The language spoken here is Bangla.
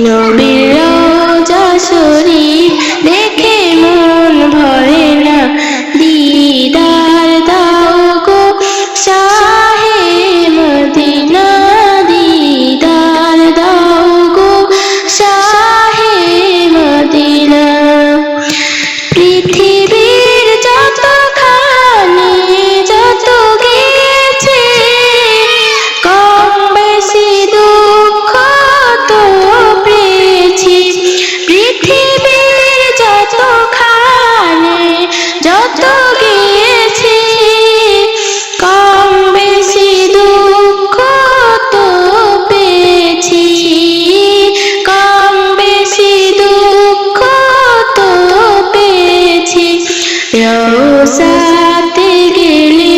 নবীর রওজা শরীফ দেখে মন ভরে না, দিদার দাও গো শাহে মদিনা, দিদার দাও গো শাহে মদিনা। পৃথিবীর যতখানি যত গেছে, কম বেশি দুঃখ তো পেয়েছি। পৃথিবীর যতখানি যত গেছে, কম বেশি দুঃখ তো পেয়েছি, কম বেশি দুঃখ তো পেয়েছি। রওজাতে গেলে